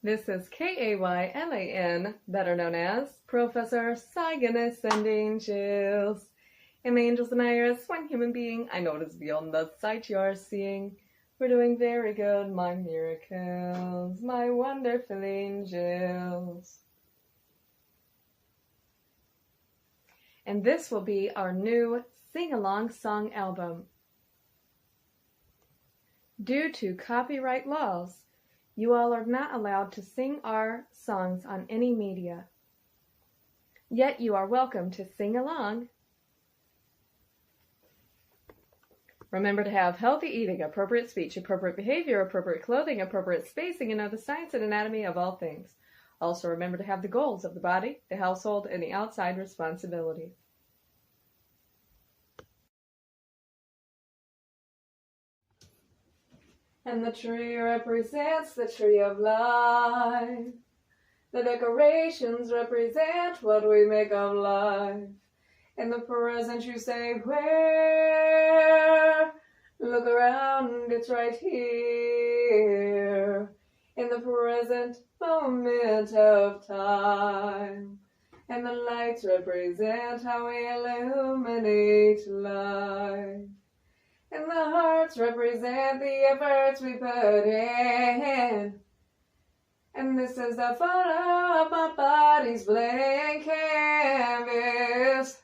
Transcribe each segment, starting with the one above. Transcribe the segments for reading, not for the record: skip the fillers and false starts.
This is Kaylan, better known as Professor Saigon Ascending Chills. And the angels and I are as one human being. I know it is beyond the sight you are seeing. We're doing very good, my miracles, my wonderful angels. And this will be our new sing-along song album. Due to copyright laws, you all are not allowed to sing our songs on any media. Yet you are welcome to sing along. Remember to have healthy eating, appropriate speech, appropriate behavior, appropriate clothing, appropriate spacing, and know the science and anatomy of all things. Also remember to have the goals of the body, the household, and the outside responsibilities. And the tree represents the tree of life. The decorations represent what we make of life. In the present you say, where? Look around, it's right here. In the present moment of time. And the lights represent how we illuminate life. And the hearts represent the efforts we put in. And this is the photo of my body's blank canvas.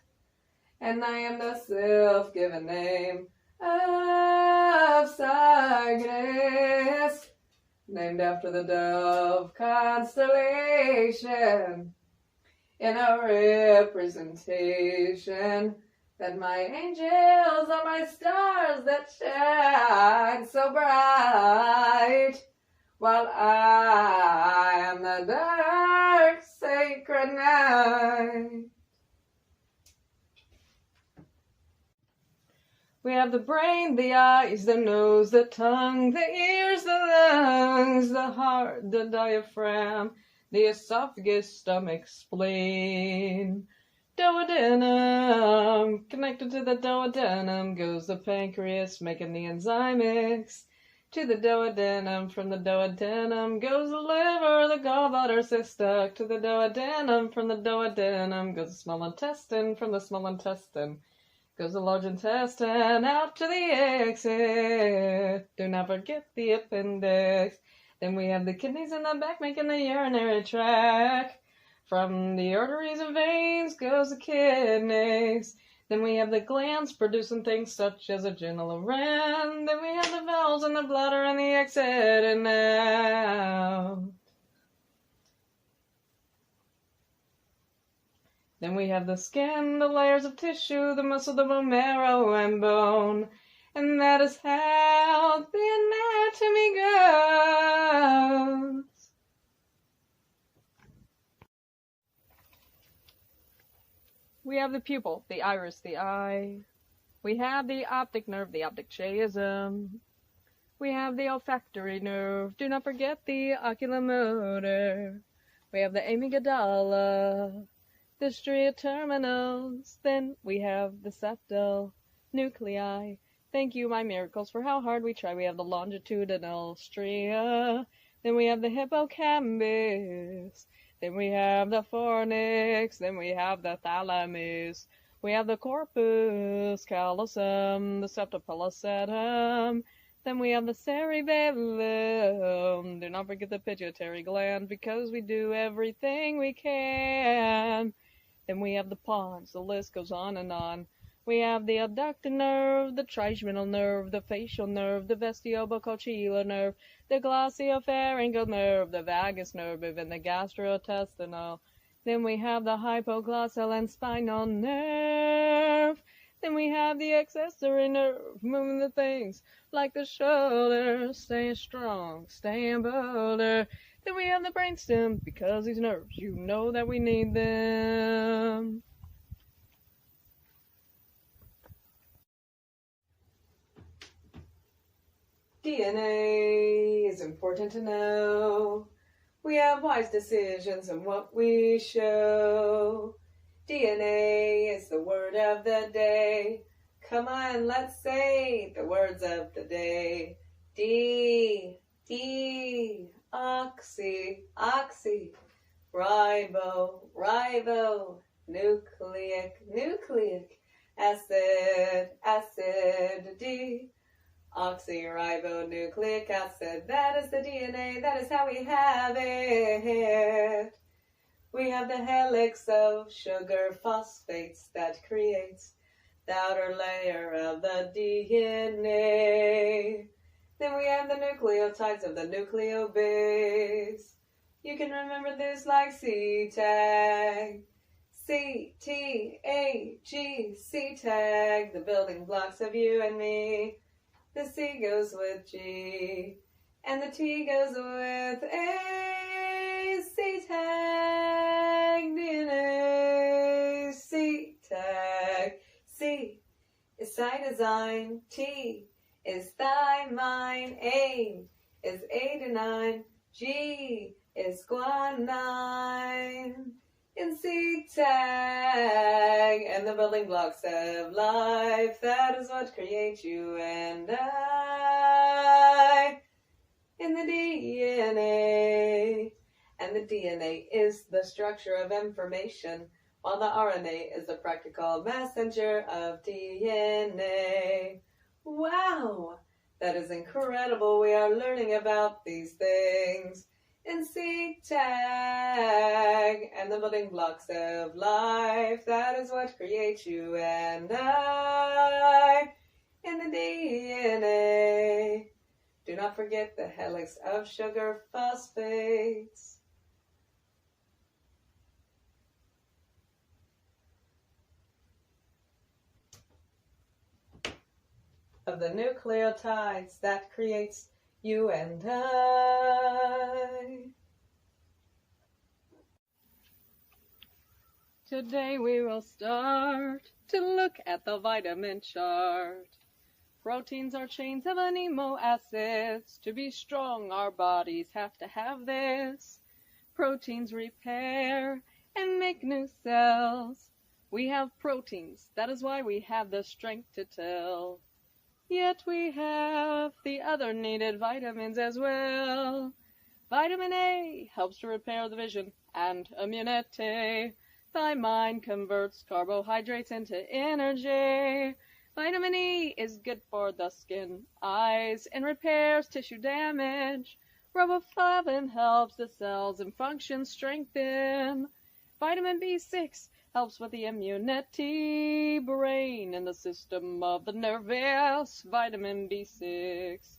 And I am the self-given name of Cygnus, named after the dove constellation, in a representation that my angels are my stars that shine so bright, while I am the dark sacred night. We have the brain, the eyes, the nose, the tongue, the ears, the lungs, the heart, the diaphragm, the esophagus, stomach, spleen. Duodenum. Connected to the duodenum goes the pancreas, making the enzymics. To the duodenum, from the duodenum goes the liver, the gallbladder, cystic. To the duodenum, from the duodenum goes the small intestine, from the small intestine goes the large intestine, out to the exit. Do not forget the appendix. Then we have the kidneys in the back, making the urinary tract. From the arteries and veins goes the kidneys. Then we have the glands producing things such as adrenal gland. Then we have the valves in the bladder and the exit and out. Then we have the skin, the layers of tissue, the muscle, the bone marrow, and bone. And that is how the anatomy goes. We have the pupil, the iris, the eye. We have the optic nerve, the optic chiasm. We have the olfactory nerve. Do not forget the oculomotor. We have the amygdala, the stria terminals. Then we have the septal nuclei. Thank you, my miracles, for how hard we try. We have the longitudinal stria. Then we have the hippocampus. Then we have the fornix, then we have the thalamus, we have the corpus callosum, the septopellucidum, then we have the cerebellum. Do not forget the pituitary gland, because we do everything we can. Then we have the pons, the list goes on and on. We have the abductor nerve, the trigeminal nerve, the facial nerve, the vestibulocochlear nerve, the glossopharyngeal nerve, the vagus nerve, even the gastrointestinal. Then we have the hypoglossal and spinal nerve. Then we have the accessory nerve, moving the things like the shoulder, staying strong, staying bolder. Then we have the brainstem, because these nerves, you know that we need them. DNA is important to know. We have wise decisions in what we show. DNA is the word of the day. Come on, let's say the words of the day. DNA. Oxy, ribo, nucleic acid, deoxyribonucleic acid. That is the DNA, that is how we have it. We have the helix of sugar phosphates that creates the outer layer of the DNA. Then we have the nucleotides of the nucleobase. You can remember this like C-tag. C-T-A-G, C-tag, the building blocks of you and me. The C goes with G, and the T goes with A. C-tag, DNA, C-tag. C is cytosine, T is thymine, A is adenine, G is guanine. In C-tag, and the building blocks of life, that is what creates you and I. In the DNA, and the DNA is the structure of information, while the RNA is the practical messenger of DNA. Wow, that is incredible. We are learning about these things. In C-tag, and the building blocks of life, that is what creates you and I. In the DNA, do not forget the helix of sugar phosphates. Of the nucleotides that creates you and I. Today we will start to look at the vitamin chart. Proteins are chains of amino acids. To be strong, our bodies have to have this. Proteins repair and make new cells. We have proteins, that is why we have the strength to tell. Yet we have the other needed vitamins as well. Vitamin A helps to repair the vision and immunity. Thymine converts carbohydrates into energy. Vitamin E is good for the skin, eyes, and repairs tissue damage. Riboflavin helps the cells and functions strengthen. Vitamin B6 helps with the immunity, brain, and the system of the nervous. Vitamin B6.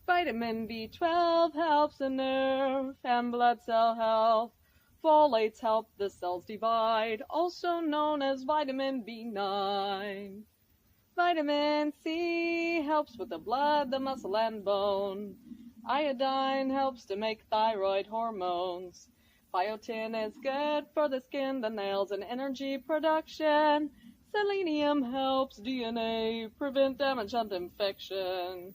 Vitamin B12 helps the nerve and blood cell health. Folates help the cells divide, also known as vitamin B9. Vitamin C helps with the blood, the muscle, and bone. Iodine helps to make thyroid hormones. Biotin is good for the skin, the nails, and energy production. Selenium helps DNA prevent damage and infection.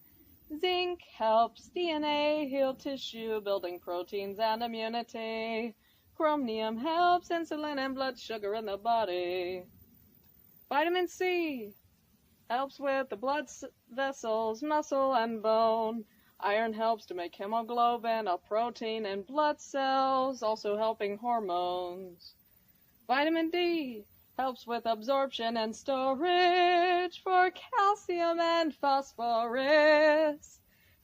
Zinc helps DNA heal tissue, building proteins and immunity. Chromium helps insulin and blood sugar in the body. Vitamin C helps with the blood vessels, muscle, and bone. Iron helps to make hemoglobin, a protein in blood cells, also helping hormones. Vitamin D helps with absorption and storage for calcium and phosphorus.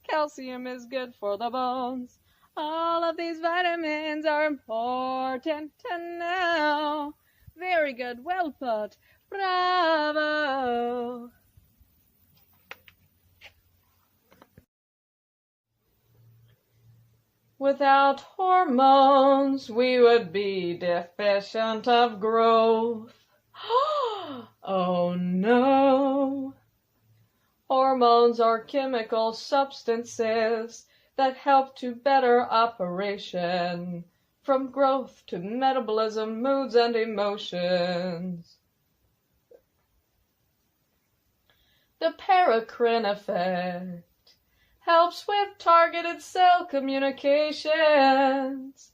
Calcium is good for the bones. All of these vitamins are important to know. Very good, well put. Bravo! Without hormones, we would be deficient of growth. Oh no! Hormones are chemical substances that help to better operation, from growth to metabolism, moods, and emotions. The paracrine effect helps with targeted cell communications,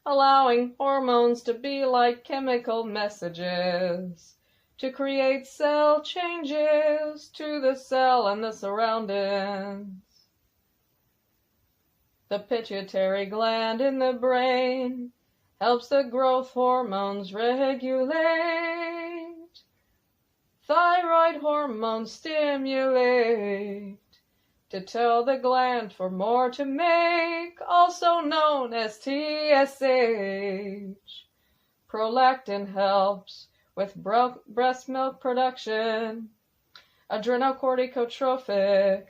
allowing hormones to be like chemical messages to create cell changes to the cell and the surroundings. The pituitary gland in the brain helps the growth hormones regulate. Thyroid hormones stimulate to tell the gland for more to make, also known as TSH. Prolactin helps with breast milk production. Adrenocorticotropic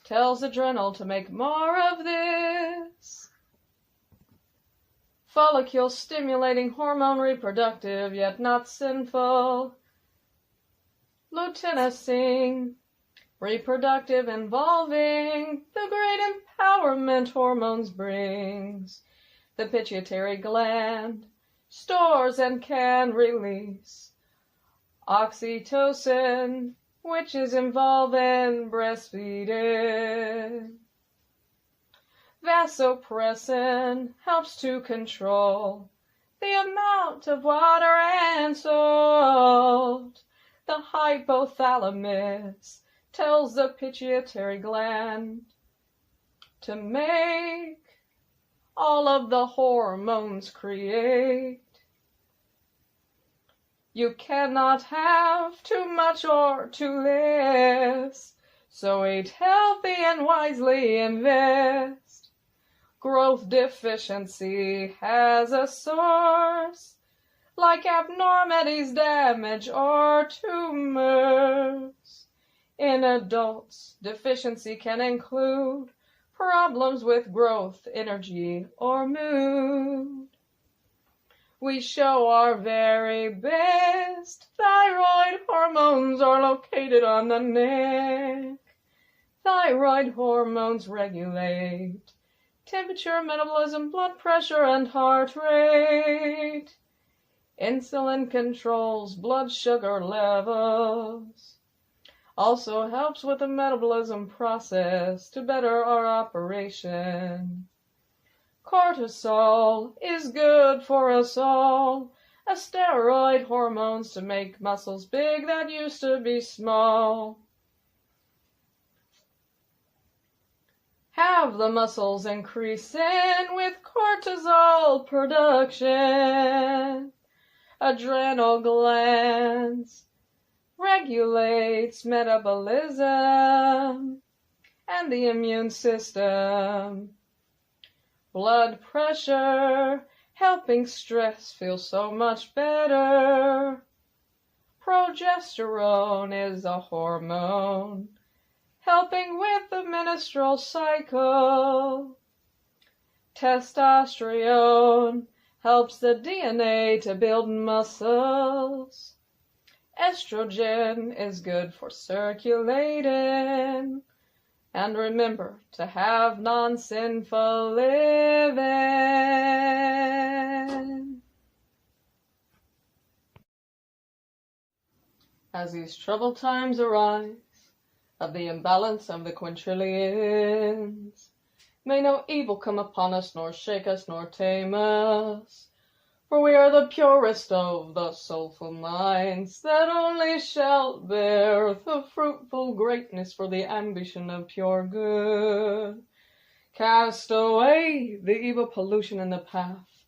tells adrenal to make more of this. Follicle stimulating hormone, reproductive yet not sinful. Luteinizing, reproductive, involving the great empowerment hormones brings. The pituitary gland stores and can release oxytocin, which is involved in breastfeeding. Vasopressin helps to control the amount of water and salt. The hypothalamus tells the pituitary gland to make all of the hormones create. You cannot have too much or too less, so eat healthy and wisely invest. Growth deficiency has a source, like abnormalities, damage, or tumors. In adults, deficiency can include problems with growth, energy, or mood. We show our very best. Thyroid hormones are located on the neck. Thyroid hormones regulate temperature, metabolism, blood pressure, and heart rate. Insulin controls blood sugar levels. Also helps with the metabolism process to better our operation. Cortisol is good for us all, a steroid hormones to make muscles big that used to be small. Have the muscles increasing with cortisol production. Adrenal glands regulates metabolism and the immune system. Blood pressure, helping stress feel so much better. Progesterone is a hormone, helping with the menstrual cycle. Testosterone helps the DNA to build muscles. Estrogen is good for circulating. And remember to have non-sinful living. As these troubled times arise, of the imbalance of the quintillions, may no evil come upon us, nor shake us, nor tame us. For we are the purest of the soulful minds, that only shall bear the fruitful greatness for the ambition of pure good. Cast away the evil pollution in the path,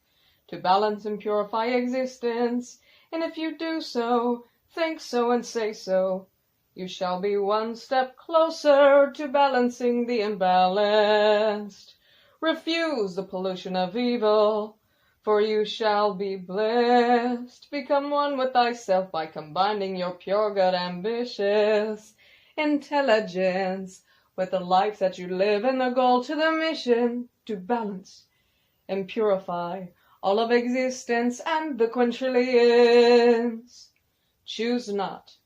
to balance and purify existence, and if you do so, think so and say so, you shall be one step closer to balancing the imbalanced. Refuse the pollution of evil, for you shall be blessed. Become one with thyself by combining your pure, good, ambitious intelligence with the life that you live and the goal to the mission to balance and purify all of existence and the quintillions. Choose not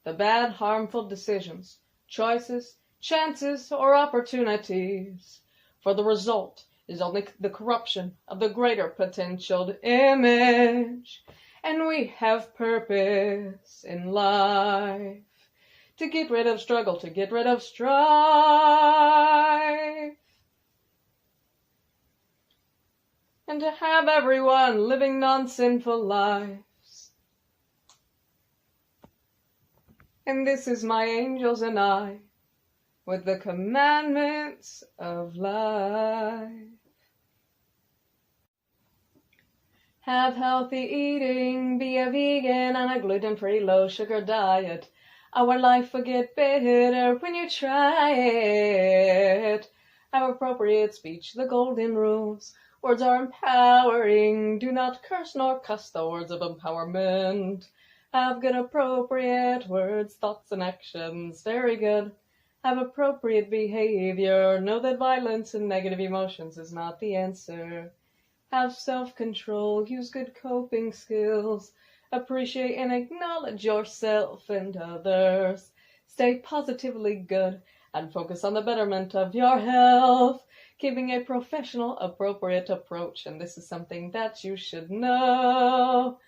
the bad, harmful decisions, choices, chances, or opportunities, for the result is only the corruption of the greater potentialed image. And we have purpose in life to get rid of struggle, to get rid of strife, and to have everyone living non-sinful lives. And this is my angels and I, with the commandments of life. Have healthy eating, be a vegan on a gluten-free, low-sugar diet. Our life will get better when you try it. Have appropriate speech, the golden rules. Words are empowering. Do not curse nor cuss, the words of empowerment. Have good appropriate words, thoughts, and actions. Very good. Have appropriate behavior. Know that violence and negative emotions is not the answer. Have self-control. Use good coping skills. Appreciate and acknowledge yourself and others. Stay positively good and focus on the betterment of your health. Keeping a professional, appropriate approach, and this is something that you should know.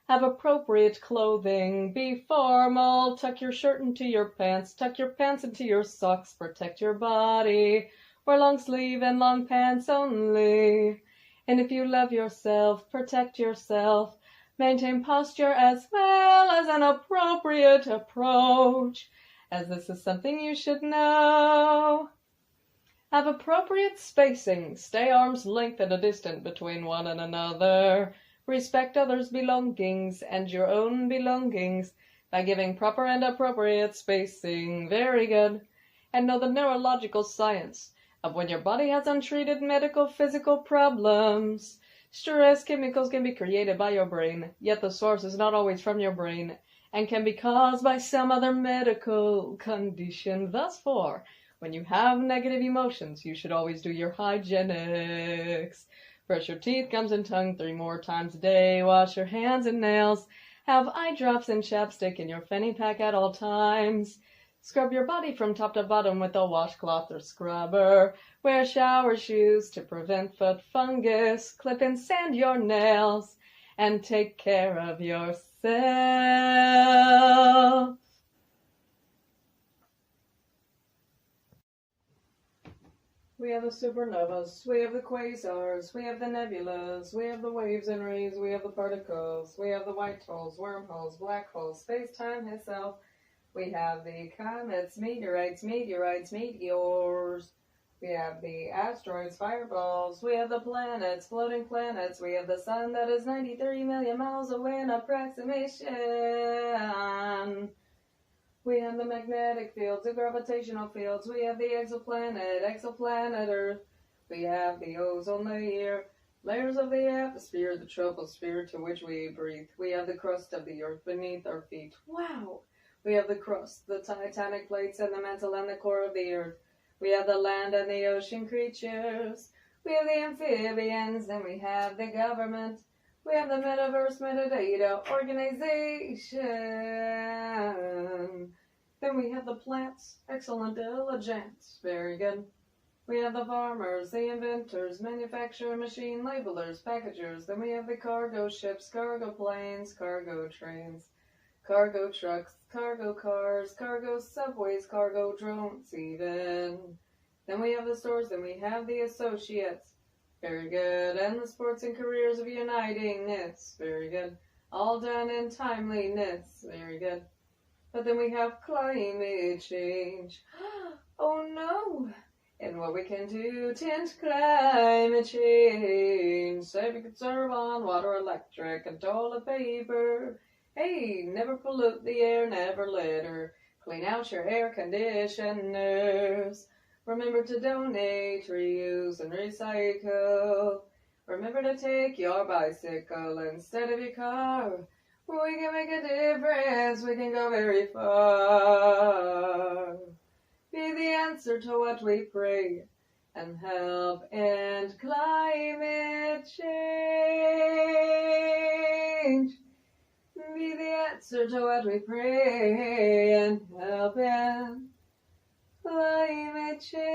Have appropriate clothing, be formal, tuck your shirt into your pants, tuck your pants into your socks, protect your body, wear long sleeve and long pants only. And if you love yourself, protect yourself, maintain posture as well as an appropriate approach, as this is something you should know. Have appropriate spacing. Stay arm's length at a distance between one and another. Respect others' belongings and your own belongings by giving proper and appropriate spacing. Very good. And know the neurological science of when your body has untreated medical physical problems. Stress chemicals can be created by your brain, yet the source is not always from your brain and can be caused by some other medical condition. Thus, when you have negative emotions, you should always do your hygienics. Brush your teeth, gums, and tongue 3 more times a day. Wash your hands and nails. Have eye drops and chapstick in your fanny pack at all times. Scrub your body from top to bottom with a washcloth or scrubber. Wear shower shoes to prevent foot fungus. Clip and sand your nails. And take care of yourself. We have the supernovas, we have the quasars, we have the nebulas, we have the waves and rays, we have the particles, we have the white holes, wormholes, black holes, space-time itself. We have the comets, meteorites, meteors. We have the asteroids, fireballs. We have the planets, floating planets. We have the sun that is 93 million miles away in approximation. We have the magnetic fields, the gravitational fields. We have the exoplanet Earth. We have the ozone layer, layers of the atmosphere, the troposphere to which we breathe. We have the crust of the earth beneath our feet. Wow! We have the crust, the titanic plates, and the mantle and the core of the earth. We have the land and the ocean creatures. We have the amphibians, and we have the government. We have the metaverse metadata organization. Then we have the plants. Excellent diligence. Very good. We have the farmers, the inventors, manufacturer, machine labelers, packagers. Then we have the cargo ships, cargo planes, cargo trains, cargo trucks, cargo cars, cargo subways, cargo drones even. Then we have the stores. Then we have the associates. Very good. And the sports and careers of unitingness. Very good. All done in timeliness. Very good. But then we have climate change. Oh no! And what we can do to end climate change. Save and conserve on water, electric, and toilet paper. Hey, never pollute the air, never litter. Clean out your air conditioners. Remember to donate, reuse, and recycle. Remember to take your bicycle instead of your car. We can make a difference, we can go very far. Be the answer to what we pray and help end climate change. Be the answer to what we pray and help end climate change.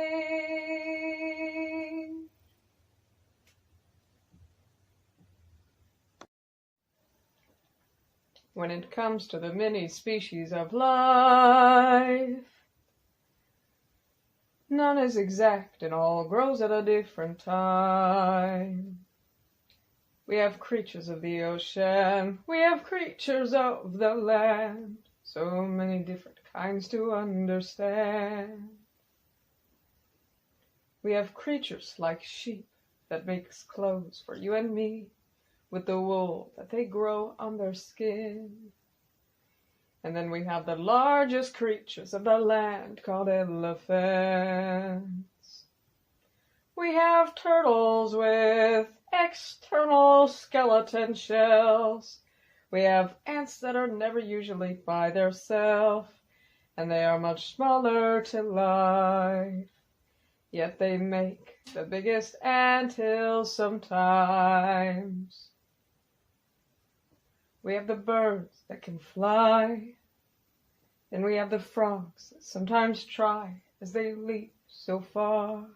When it comes to the many species of life, none is exact and all grows at a different time. We have creatures of the ocean, we have creatures of the land, so many different kinds to understand. We have creatures like sheep that makes clothes for you and me with the wool that they grow on their skin. And then we have the largest creatures of the land called elephants. We have turtles with external skeleton shells. We have ants that are never usually by themselves, and they are much smaller to life. Yet they make the biggest anthills sometimes. We have the birds that can fly. Then we have the frogs that sometimes try as they leap so far.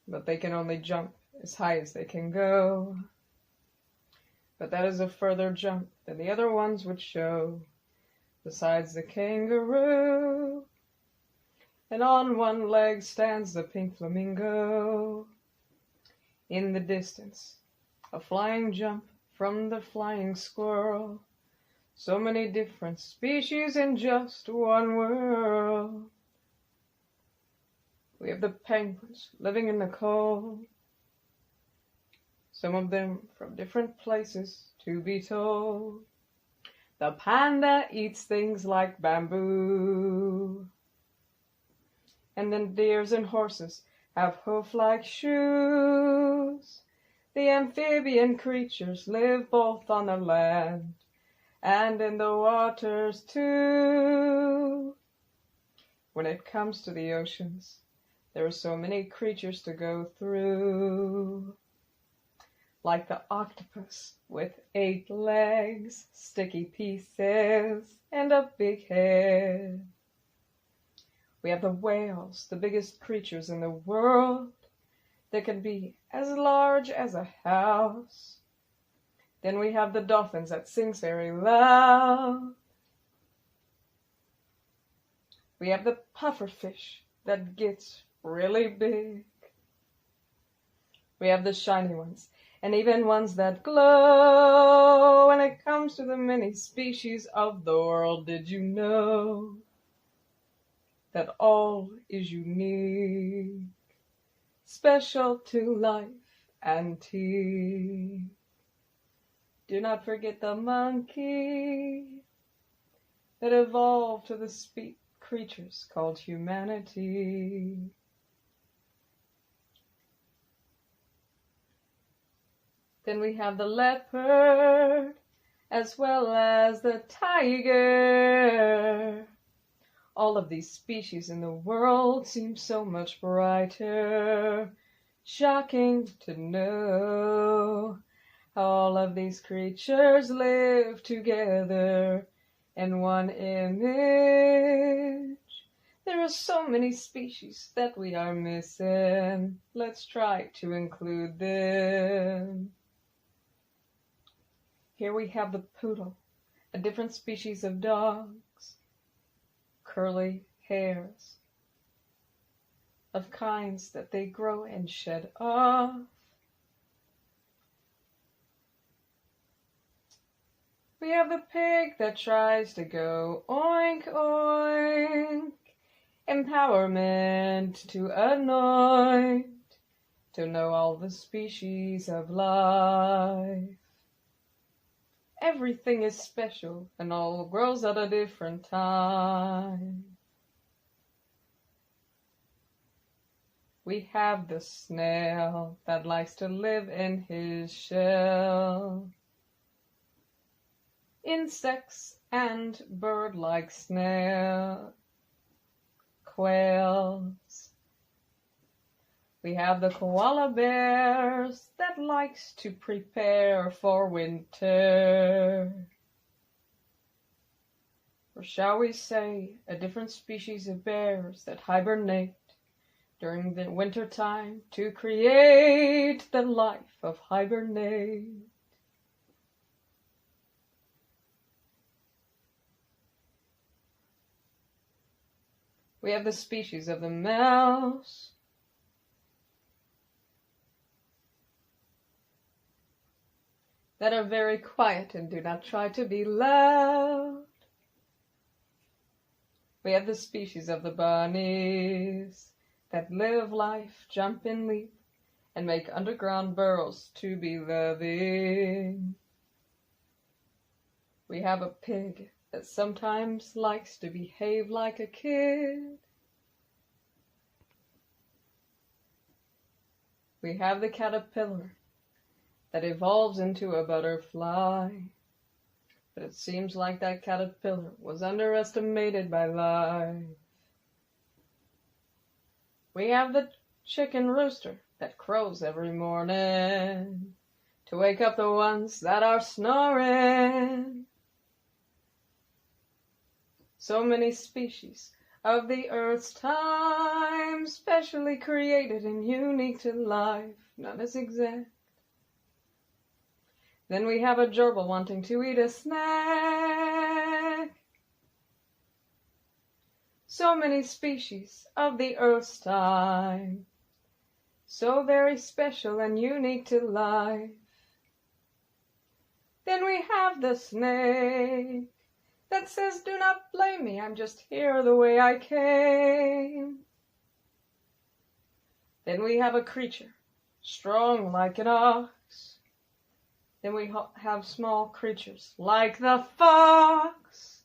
But they can only jump as high as they can go. But that is a further jump than the other ones would show. Besides the kangaroo, and on one leg stands the pink flamingo. In the distance, a flying jump from the flying squirrel. So many different species in just one world. We have the penguins living in the cold. Some of them from different places, to be told. The panda eats things like bamboo. And then deers and horses have hoof-like shoes. The amphibian creatures live both on the land and in the waters too. When it comes to the oceans, there are so many creatures to go through. Like the octopus with 8 legs, sticky pieces, and a big head. We have the whales, the biggest creatures in the world. They can be as large as a house. Then we have the dolphins that sings very loud. We have the pufferfish that gets really big. We have the shiny ones, and even ones that glow. When it comes to the many species of the world, did you know that all is unique, special to life antique? Do not forget the monkey that evolved to the creatures called humanity. Then we have the leopard, as well as the tiger. All of these species in the world seem so much brighter. Shocking to know how all of these creatures live together in one image. There are so many species that we are missing. Let's try to include them. Here we have the poodle, a different species of dogs. Curly hairs of kinds that they grow and shed off. We have the pig that tries to go oink oink. Empowerment to anoint, to know all the species of life. Everything is special and all grows at a different time. We have the snail that likes to live in his shell. Insects and bird-like snail, quails. We have the koala bears that likes to prepare for winter. Or shall we say, a different species of bears that hibernate during the winter time to create the life of hibernate. We have the species of the mouse. That are very quiet and do not try to be loud. We have the species of the bunnies that live life, jump and leap, and make underground burrows to be living. We have a pig that sometimes likes to behave like a kid. We have the caterpillar that evolves into a butterfly. But it seems like that caterpillar was underestimated by life. We have the chicken rooster that crows every morning to wake up the ones that are snoring. So many species of the earth's time, specially created and unique to life, none is exact. Then we have a gerbil wanting to eat a snack. So many species of the earth's time, so very special and unique to life. Then we have the snake that says, "Do not blame me, I'm just here the way I came." Then we have a creature strong like an ox. Then we have small creatures like the fox.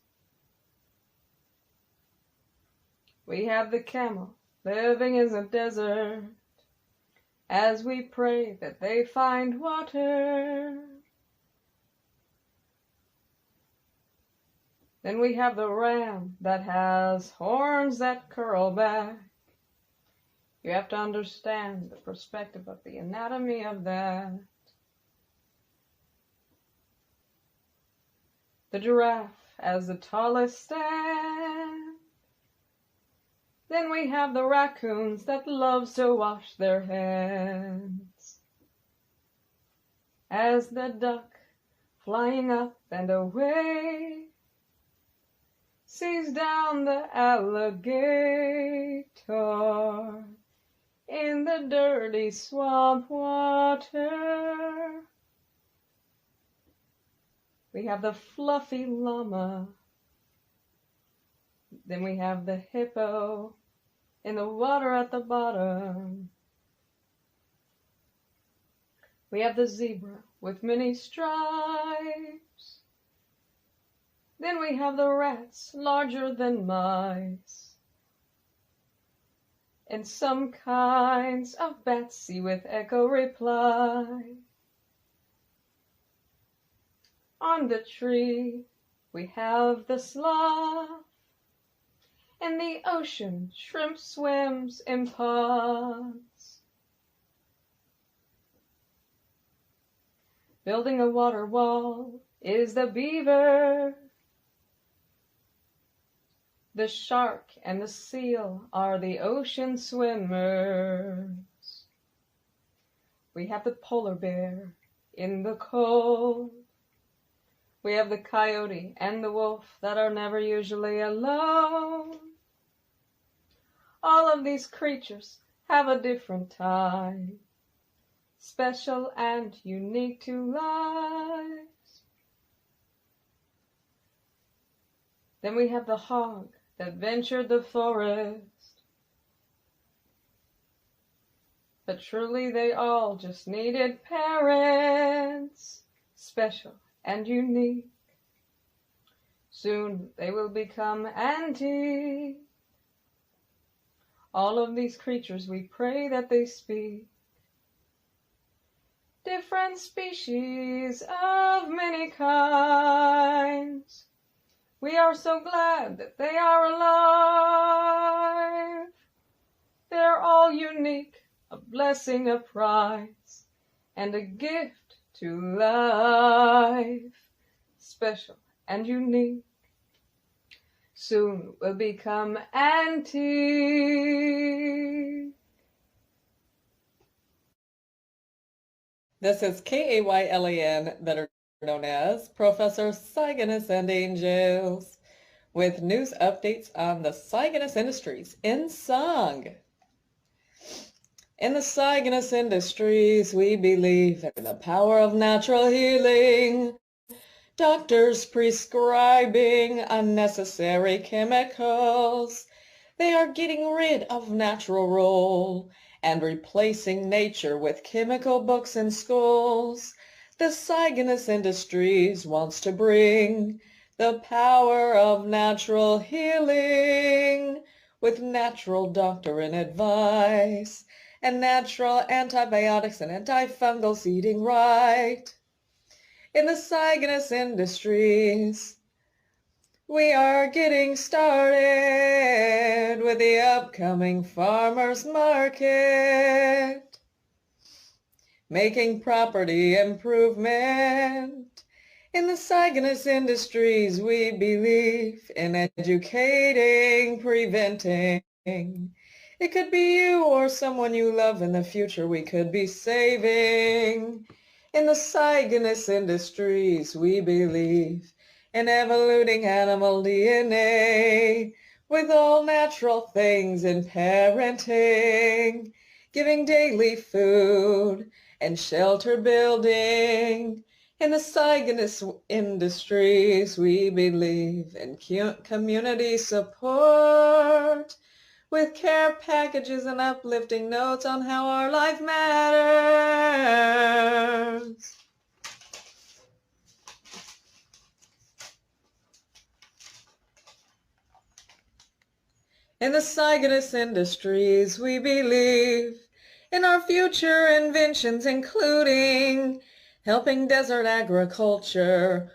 We have the camel living in the desert as we pray that they find water. Then we have the ram that has horns that curl back. You have to understand the perspective of the anatomy of that. The giraffe as the tallest stand. Then we have the raccoons that loves to wash their hands. As the duck flying up and away sees down the alligator in the dirty swamp water. We have the fluffy llama. Then we have the hippo in the water at the bottom. We have the zebra with many stripes. Then we have the rats larger than mice. And some kinds of bats with echo reply. On the tree we have the sloth. In the ocean shrimp swims in ponds. Building a water wall is the beaver. The shark and the seal are the ocean swimmers. We have the polar bear in the cold. We have the coyote and the wolf that are never usually alone. All of these creatures have a different time, special and unique to life. Then we have the hog that ventured the forest. But truly they all just needed parents, special and unique. Soon they will become antique. All of these creatures we pray that they speak. Different species of many kinds. We are so glad that they are alive. They're all unique, a blessing, a prize, and a gift to life, special and unique. Soon will become antique. This is KAYLAN, better known as Professor Cygnus and Angels, with news updates on the Cygnus Industries in song. In the Cygnus Industries, we believe in the power of natural healing. Doctors prescribing unnecessary chemicals They are getting rid of natural rule and replacing nature with chemical books in schools. The Cygnus Industries wants to bring the power of natural healing with natural doctor and advice and natural antibiotics and antifungals eating right. In the Cygnus Industries, we are getting started with the upcoming farmers market, making property improvement. In the Cygnus Industries, we believe in educating, preventing. It could be you or someone you love in the future we could be saving. In the Cygnus Industries, we believe in evoluting animal DNA with all natural things in parenting, giving daily food and shelter building. In the Cygnus Industries, we believe in community support with care packages and uplifting notes on how our life matters. In the Cygnus Industries, we believe in our future inventions, including helping desert agriculture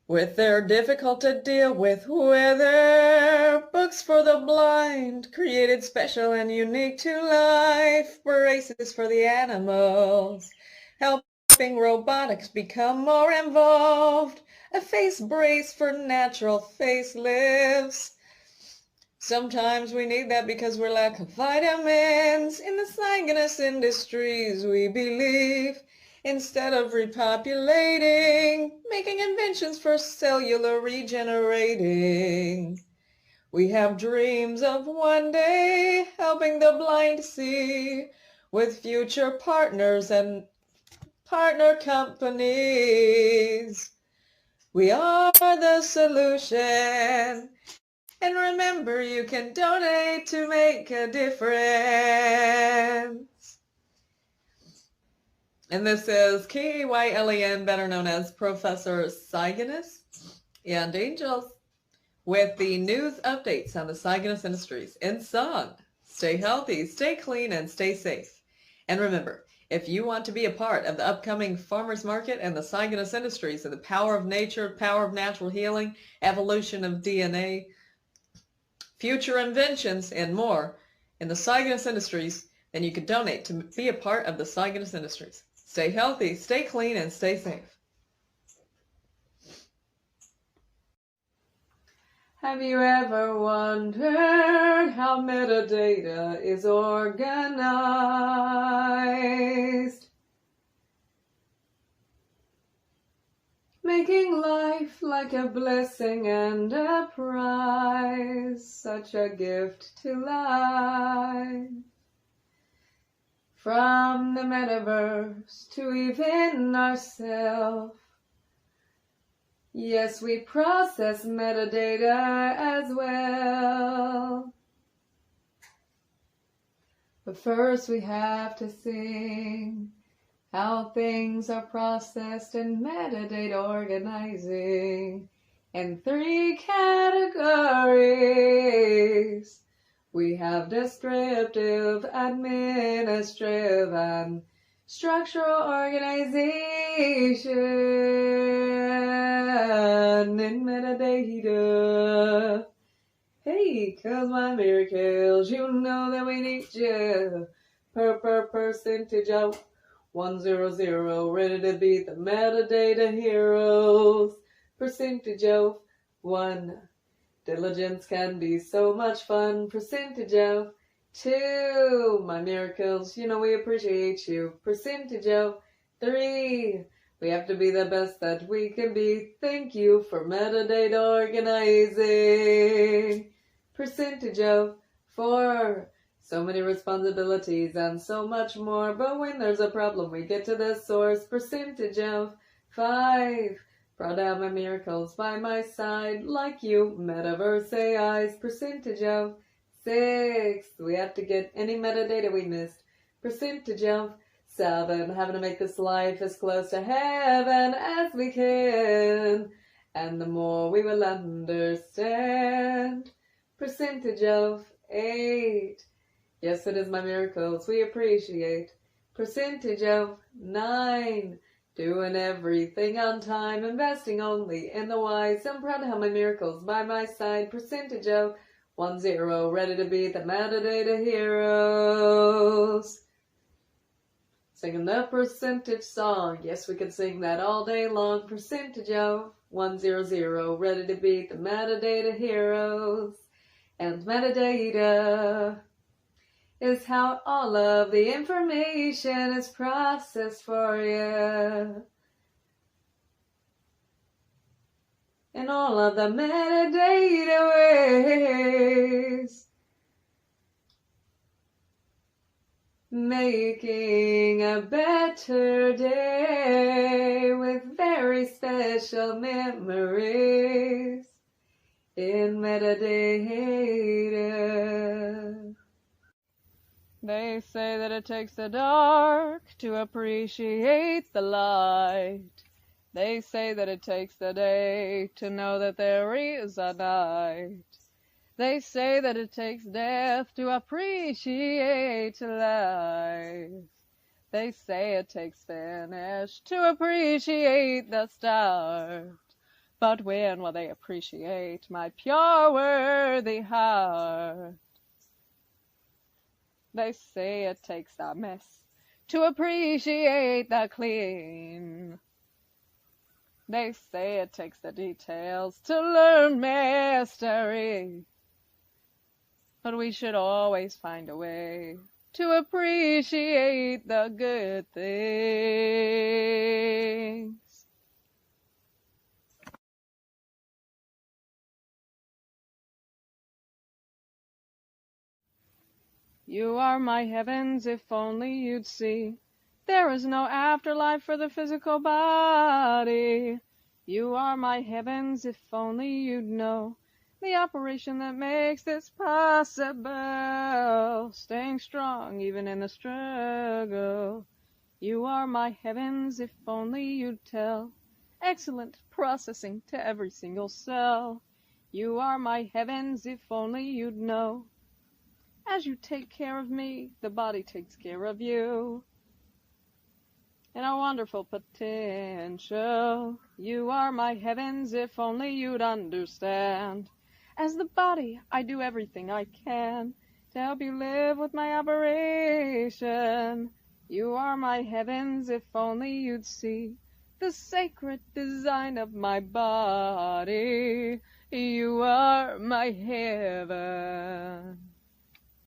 with their difficult to deal with weather, books for the blind, created special and unique to life, braces for the animals, helping robotics become more involved, a face brace for natural facelifts. Sometimes we need that because we're lack of vitamins. In the Cygnus Industries, we believe instead of repopulating, making inventions for cellular regenerating. We have dreams of one day helping the blind see with future partners and partner companies. We are the solution. And remember, you can donate to make a difference. And this is K-Y-L-E-N, better known as Professor Cygnus and Angels, with the news updates on the Cygnus Industries in song. Stay healthy, stay clean, and stay safe. And remember, if you want to be a part of the upcoming farmers market and the Cygnus Industries and the power of nature, power of natural healing, evolution of DNA, future inventions, and more in the Cygnus Industries, then you can donate to be a part of the Cygnus Industries. Stay healthy, stay clean, and stay safe. Have you ever wondered how metadata is organized? Making life like a blessing and a prize, such a gift to life. From the metaverse to even ourselves. Yes, we process metadata as well. But first we have to sing how things are processed in metadata organizing in 3 categories. We have descriptive, administrative, and structural organization in metadata. Hey, 'cause my miracles, you know that we need you. Per percentage of 100, ready to be the metadata heroes. Percentage of 1. Diligence can be so much fun. Percentage of 2. My miracles, you know we appreciate you. Percentage of 3. We have to be the best that we can be. Thank you for metadata organizing. Percentage of 4. So many responsibilities and so much more, but when there's a problem we get to the source. Percentage of 5. Brought out my miracles by my side, like you, metaverse AIs. Percentage of 6, we have to get any metadata we missed. Percentage of 7, having to make this life as close to heaven as we can. And the more we will understand. Percentage of 8, yes, it is my miracles we appreciate. Percentage of 9, doing everything on time, investing only in the wise. I'm proud to have my miracles by my side. Percentage of 10, ready to be the metadata heroes. Singing the percentage song, yes, we could sing that all day long. Percentage of 100, ready to be the metadata heroes. And metadata is how all of the information is processed for you. In all of the metadata ways. Making a better day with very special memories in metadata. They say that it takes the dark to appreciate the light. They say that it takes the day to know that there is a night. They say that it takes death to appreciate life. They say it takes finish to appreciate the start. But when will they appreciate my pure, worthy heart? They say it takes the mess to appreciate the clean. They say it takes the details to learn mystery. But we should always find a way to appreciate the good things. You are my heavens, if only you'd see. There is no afterlife for the physical body. You are my heavens, if only you'd know the operation that makes this possible. Staying strong even in the struggle. You are my heavens, if only you'd tell. Excellent processing to every single cell. You are my heavens, if only you'd know. As you take care of me, the body takes care of you. In our wonderful potential, you are my heavens, if only you'd understand. As the body, I do everything I can to help you live with my operation. You are my heavens, if only you'd see the sacred design of my body. You are my heaven.